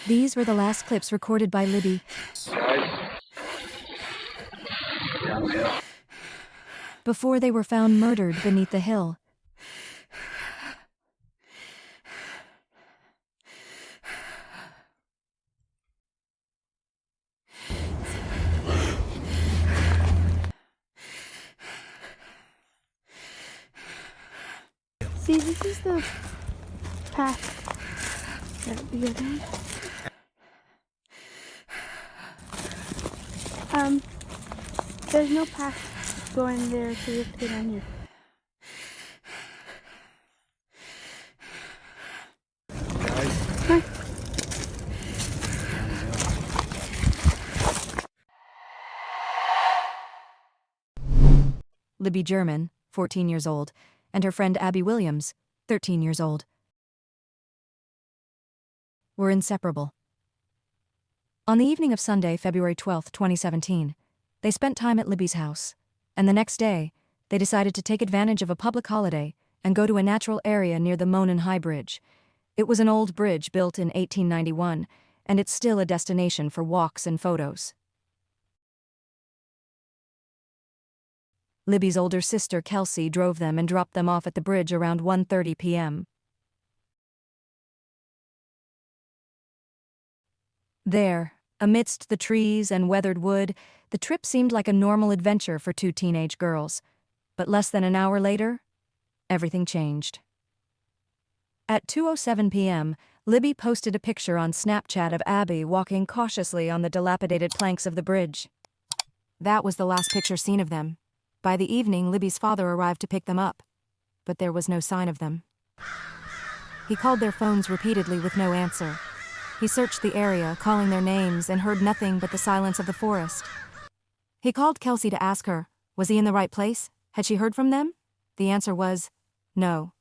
These were the last clips recorded by Libby. Before they were found murdered beneath the hill. See, this is the path that we go down. There's no path going there, so we have to go down here. Huh? Libby German, 14 years old, and her friend Abby Williams, 13 years old, were inseparable. On the evening of Sunday, February 12, 2017, they spent time at Libby's house, and the next day, they decided to take advantage of a public holiday and go to a natural area near the Monon High Bridge. It was an old bridge built in 1891, and it's still a destination for walks and photos. Libby's older sister, Kelsey, drove them and dropped them off at the bridge around 1:30 p.m. There, amidst the trees and weathered wood, the trip seemed like a normal adventure for two teenage girls. But less than an hour later, everything changed. At 2:07 p.m., Libby posted a picture on Snapchat of Abby walking cautiously on the dilapidated planks of the bridge. That was the last picture seen of them. By the evening, Libby's father arrived to pick them up, but there was no sign of them. He called their phones repeatedly with no answer. He searched the area, calling their names, and heard nothing but the silence of the forest. He called Kelsey to ask her, was he in the right place? Had she heard from them? The answer was, no.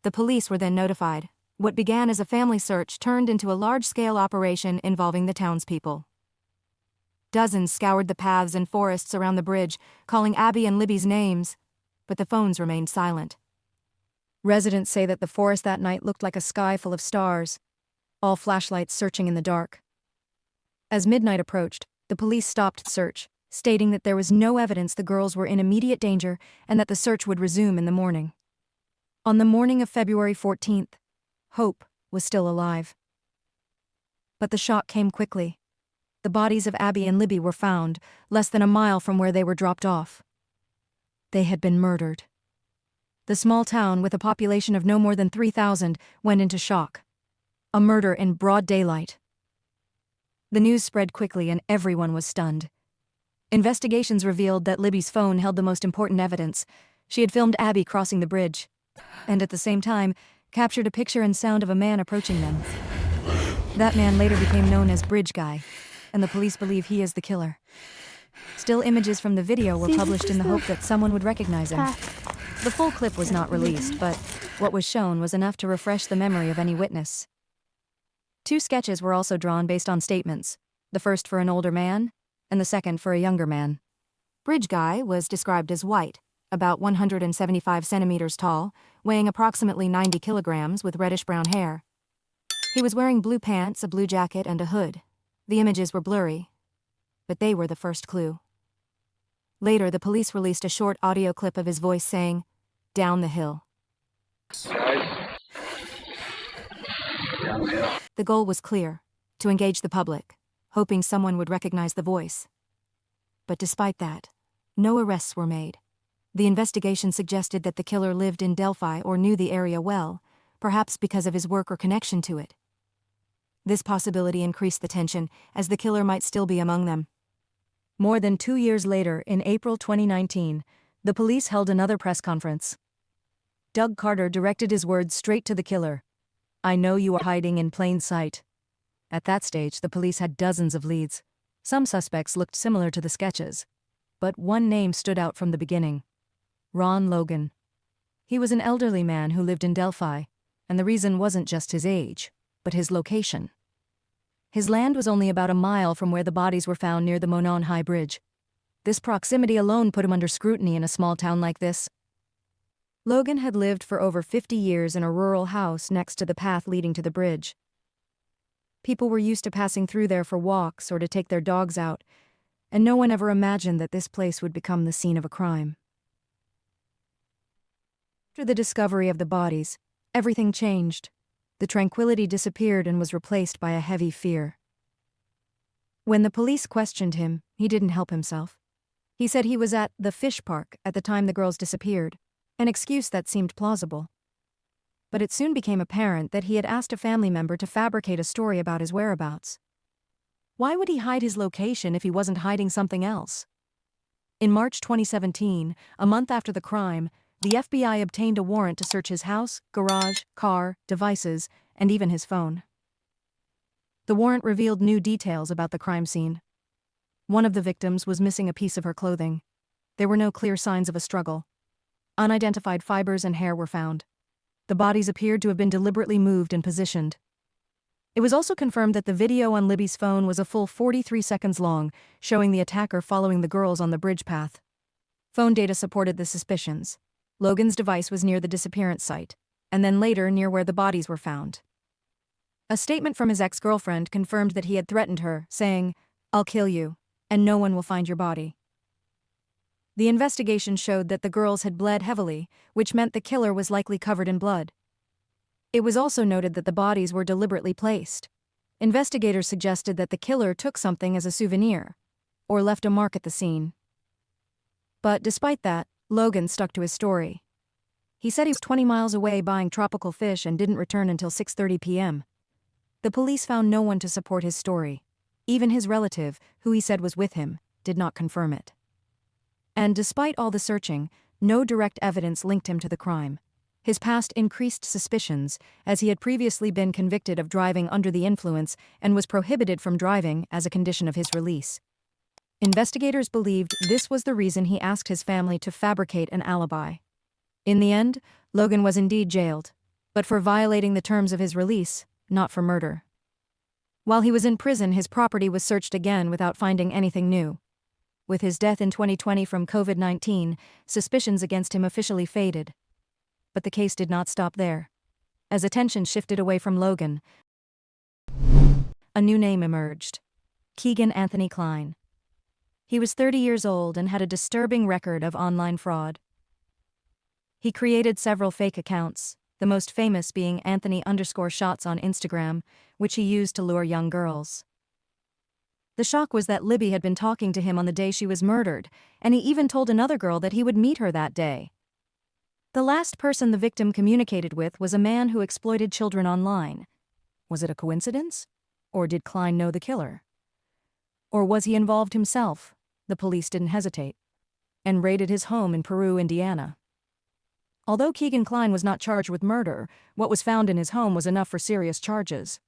The police were then notified. What began as a family search turned into a large-scale operation involving the townspeople. Dozens scoured the paths and forests around the bridge, calling Abby and Libby's names, but the phones remained silent. Residents say that the forest that night looked like a sky full of stars, all flashlights searching in the dark. As midnight approached, the police stopped the search, stating that there was no evidence the girls were in immediate danger and that the search would resume in the morning. On the morning of February 14th, hope was still alive. But the shock came quickly. The bodies of Abby and Libby were found, less than a mile from where they were dropped off. They had been murdered. The small town, with a population of no more than 3,000, went into shock. A murder in broad daylight. The news spread quickly and everyone was stunned. Investigations revealed that Libby's phone held the most important evidence. She had filmed Abby crossing the bridge, and at the same time, captured a picture and sound of a man approaching them. That man later became known as Bridge Guy, and the police believe he is the killer. Still images from the video were published in the hope that someone would recognize him. The full clip was not released, but what was shown was enough to refresh the memory of any witness. Two sketches were also drawn based on statements, the first for an older man, and the second for a younger man. Bridge Guy was described as white, about 175 centimeters tall, weighing approximately 90 kilograms with reddish-brown hair. He was wearing blue pants, a blue jacket, and a hood. The images were blurry, but they were the first clue. Later, the police released a short audio clip of his voice saying, "Down the hill." The goal was clear, to engage the public, hoping someone would recognize the voice. But despite that, no arrests were made. The investigation suggested that the killer lived in Delphi or knew the area well, perhaps because of his work or connection to it. This possibility increased the tension, as the killer might still be among them. More than 2 years later, in April 2019, the police held another press conference. Doug Carter directed his words straight to the killer. "I know you are hiding in plain sight." At that stage, the police had dozens of leads. Some suspects looked similar to the sketches, but one name stood out from the beginning: Ron Logan. He was an elderly man who lived in Delphi, and the reason wasn't just his age, but his location. His land was only about a mile from where the bodies were found near the Monon High Bridge. This proximity alone put him under scrutiny in a small town like this. Logan had lived for over 50 years in a rural house next to the path leading to the bridge. People were used to passing through there for walks or to take their dogs out, and no one ever imagined that this place would become the scene of a crime. After the discovery of the bodies, everything changed. The tranquility disappeared and was replaced by a heavy fear. When the police questioned him, he didn't help himself. He said he was at the fish park at the time the girls disappeared, an excuse that seemed plausible. But it soon became apparent that he had asked a family member to fabricate a story about his whereabouts. Why would he hide his location if he wasn't hiding something else? In March 2017, a month after the crime, the FBI obtained a warrant to search his house, garage, car, devices, and even his phone. The warrant revealed new details about the crime scene. One of the victims was missing a piece of her clothing. There were no clear signs of a struggle. Unidentified fibers and hair were found. The bodies appeared to have been deliberately moved and positioned. It was also confirmed that the video on Libby's phone was a full 43 seconds long, showing the attacker following the girls on the bridge path. Phone data supported the suspicions. Logan's device was near the disappearance site, and then later near where the bodies were found. A statement from his ex-girlfriend confirmed that he had threatened her, saying, "I'll kill you, and no one will find your body." The investigation showed that the girls had bled heavily, which meant the killer was likely covered in blood. It was also noted that the bodies were deliberately placed. Investigators suggested that the killer took something as a souvenir, or left a mark at the scene. But despite that, Logan stuck to his story. He said he was 20 miles away buying tropical fish and didn't return until 6:30 p.m. The police found no one to support his story. Even his relative, who he said was with him, did not confirm it. And despite all the searching, no direct evidence linked him to the crime. His past increased suspicions, as he had previously been convicted of driving under the influence and was prohibited from driving as a condition of his release. Investigators believed this was the reason he asked his family to fabricate an alibi. In the end, Logan was indeed jailed, but for violating the terms of his release, not for murder. While he was in prison, his property was searched again without finding anything new. With his death in 2020 from COVID-19, suspicions against him officially faded. But the case did not stop there. As attention shifted away from Logan, a new name emerged: Keegan Anthony Kline. He was 30 years old and had a disturbing record of online fraud. He created several fake accounts, the most famous being Anthony_shots on Instagram, which he used to lure young girls. The shock was that Libby had been talking to him on the day she was murdered, and he even told another girl that he would meet her that day. The last person the victim communicated with was a man who exploited children online. Was it a coincidence? Or did Kline know the killer? Or was he involved himself? The police didn't hesitate, and raided his home in Peru, Indiana. Although Keegan Kline was not charged with murder, what was found in his home was enough for serious charges.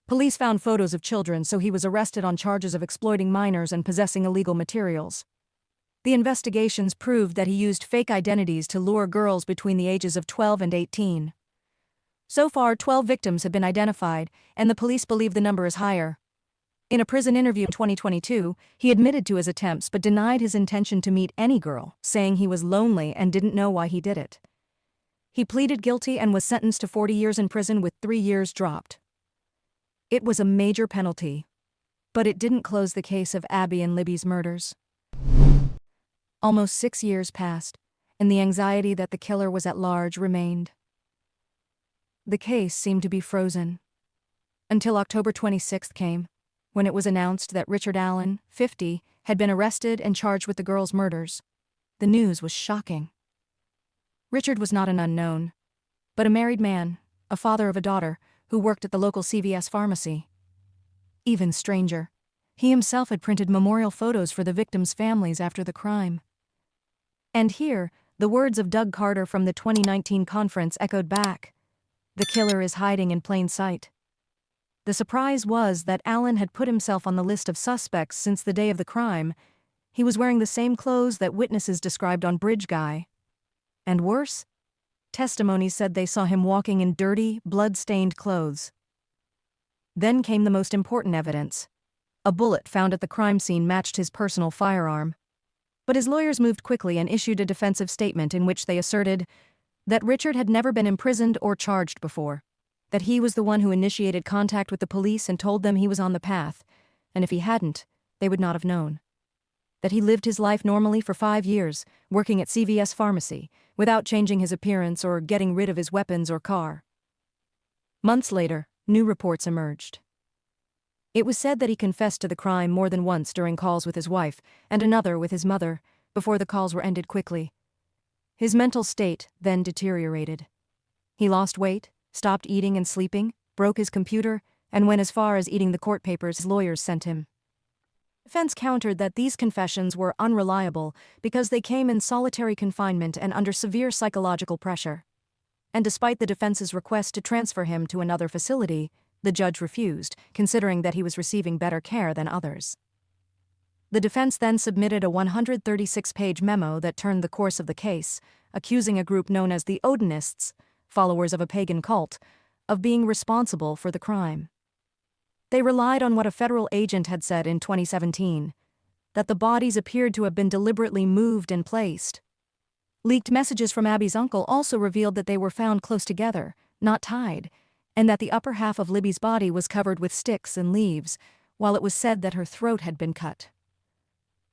Police found photos of children, so he was arrested on charges of exploiting minors and possessing illegal materials. The investigations proved that he used fake identities to lure girls between the ages of 12 and 18. So far, 12 victims have been identified, and the police believe the number is higher. In a prison interview in 2022, he admitted to his attempts but denied his intention to meet any girl, saying he was lonely and didn't know why he did it. He pleaded guilty and was sentenced to 40 years in prison with 3 years dropped. It was a major penalty, but it didn't close the case of Abby and Libby's murders. Almost 6 years passed, and the anxiety that the killer was at large remained. The case seemed to be frozen, until October 26th came, when it was announced that Richard Allen, 50, had been arrested and charged with the girls' murders. The news was shocking. Richard was not an unknown, but a married man, a father of a daughter, who worked at the local CVS pharmacy. Even stranger, he himself had printed memorial photos for the victims' families after the crime. And here, the words of Doug Carter from the 2019 conference echoed back: "The killer is hiding in plain sight." The surprise was that Allen had put himself on the list of suspects since the day of the crime. He was wearing the same clothes that witnesses described on Bridge Guy. And worse, testimony said they saw him walking in dirty, blood-stained clothes. Then came the most important evidence. A bullet found at the crime scene matched his personal firearm. But his lawyers moved quickly and issued a defensive statement in which they asserted that Richard had never been imprisoned or charged before. that he was the one who initiated contact with the police and told them he was on the path, and if he hadn't, they would not have known. That he lived his life normally for 5 years, working at CVS Pharmacy, without changing his appearance or getting rid of his weapons or car. Months later, new reports emerged. It was said that he confessed to the crime more than once during calls with his wife, and another with his mother, before the calls were ended quickly. His mental state then deteriorated. He lost weight, stopped eating and sleeping, broke his computer, and went as far as eating the court papers his lawyers sent him. Defense countered that these confessions were unreliable because they came in solitary confinement and under severe psychological pressure. And despite the defense's request to transfer him to another facility, the judge refused, considering that he was receiving better care than others. The defense then submitted a 136-page memo that turned the course of the case, accusing a group known as the Odinists, followers of a pagan cult, of being responsible for the crime. They relied on what a federal agent had said in 2017, that the bodies appeared to have been deliberately moved and placed. Leaked messages from Abby's uncle also revealed that they were found close together, not tied, and that the upper half of Libby's body was covered with sticks and leaves, while it was said that her throat had been cut.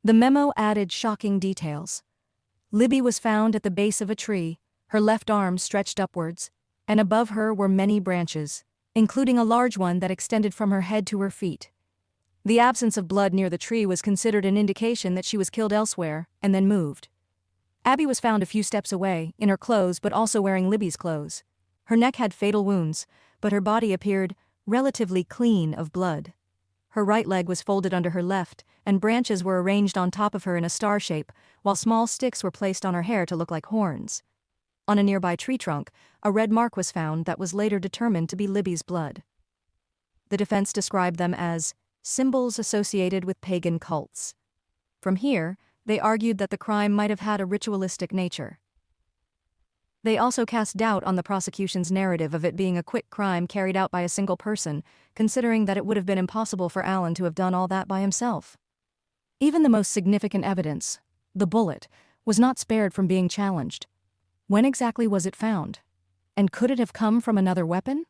The memo added shocking details. Libby was found at the base of a tree, her left arm stretched upwards, and above her were many branches, including a large one that extended from her head to her feet. The absence of blood near the tree was considered an indication that she was killed elsewhere and then moved. Abby was found a few steps away, in her clothes but also wearing Libby's clothes. Her neck had fatal wounds, but her body appeared relatively clean of blood. Her right leg was folded under her left, and branches were arranged on top of her in a star shape, while small sticks were placed on her hair to look like horns. On a nearby tree trunk, a red mark was found that was later determined to be Libby's blood. The defense described them as symbols associated with pagan cults. From here, they argued that the crime might have had a ritualistic nature. They also cast doubt on the prosecution's narrative of it being a quick crime carried out by a single person, considering that it would have been impossible for Allen to have done all that by himself. Even the most significant evidence, the bullet, was not spared from being challenged. When exactly was it found? And could it have come from another weapon?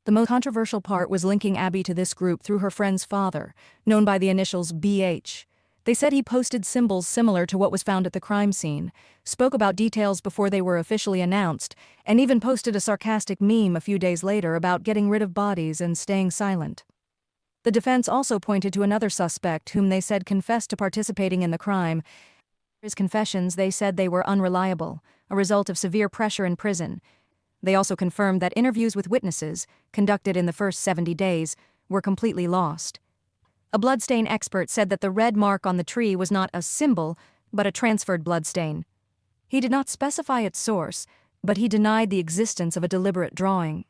The most controversial part was linking Abby to this group through her friend's father, known by the initials BH. They said he posted symbols similar to what was found at the crime scene, spoke about details before they were officially announced, and even posted a sarcastic meme a few days later about getting rid of bodies and staying silent. The defense also pointed to another suspect whom they said confessed to participating in the crime. His confessions, they said they were unreliable, a result of severe pressure in prison. They also confirmed that interviews with witnesses, conducted in the first 70 days, were completely lost. A bloodstain expert said that the red mark on the tree was not a symbol, but a transferred bloodstain. He did not specify its source, but he denied the existence of a deliberate drawing.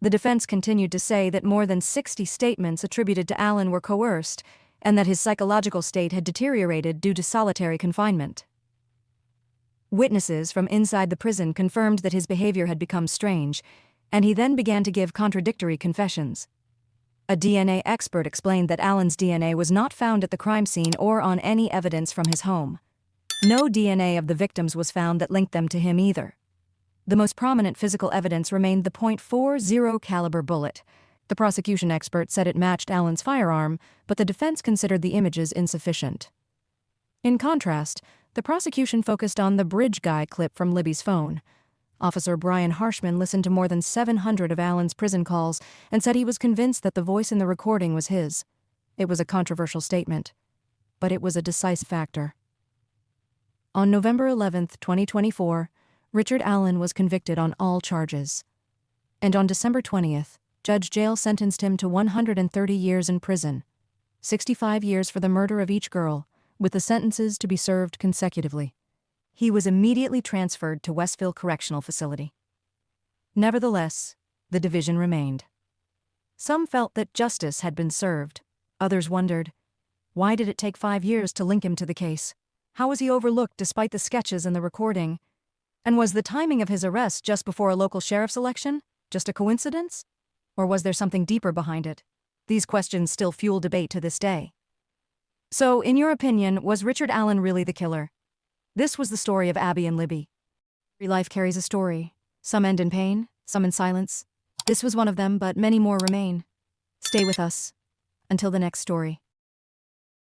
The defense continued to say that more than 60 statements attributed to Allen were coerced, and that his psychological state had deteriorated due to solitary confinement. Witnesses from inside the prison confirmed that his behavior had become strange, and he then began to give contradictory confessions. A DNA expert explained that Allen's DNA was not found at the crime scene or on any evidence from his home. No DNA of the victims was found that linked them to him either. The most prominent physical evidence remained the .40 caliber bullet. The prosecution expert said it matched Allen's firearm, but the defense considered the images insufficient. In contrast, the prosecution focused on the bridge guy clip from Libby's phone. Officer Brian Harshman listened to more than 700 of Allen's prison calls and said he was convinced that the voice in the recording was his. It was a controversial statement, but it was a decisive factor. On November 11, 2024, Richard Allen was convicted on all charges. And on December 20th, Judge Jail sentenced him to 130 years in prison, 65 years for the murder of each girl, with the sentences to be served consecutively. He was immediately transferred to Westville Correctional Facility. Nevertheless, the division remained. Some felt that justice had been served. Others wondered, why did it take 5 years to link him to the case? How was he overlooked despite the sketches and the recording? And was the timing of his arrest just before a local sheriff's election just a coincidence? Or was there something deeper behind it? These questions still fuel debate to this day. So, in your opinion, was Richard Allen really the killer? This was the story of Abby and Libby. Every life carries a story. Some end in pain, some in silence. This was one of them, but many more remain. Stay with us. Until the next story.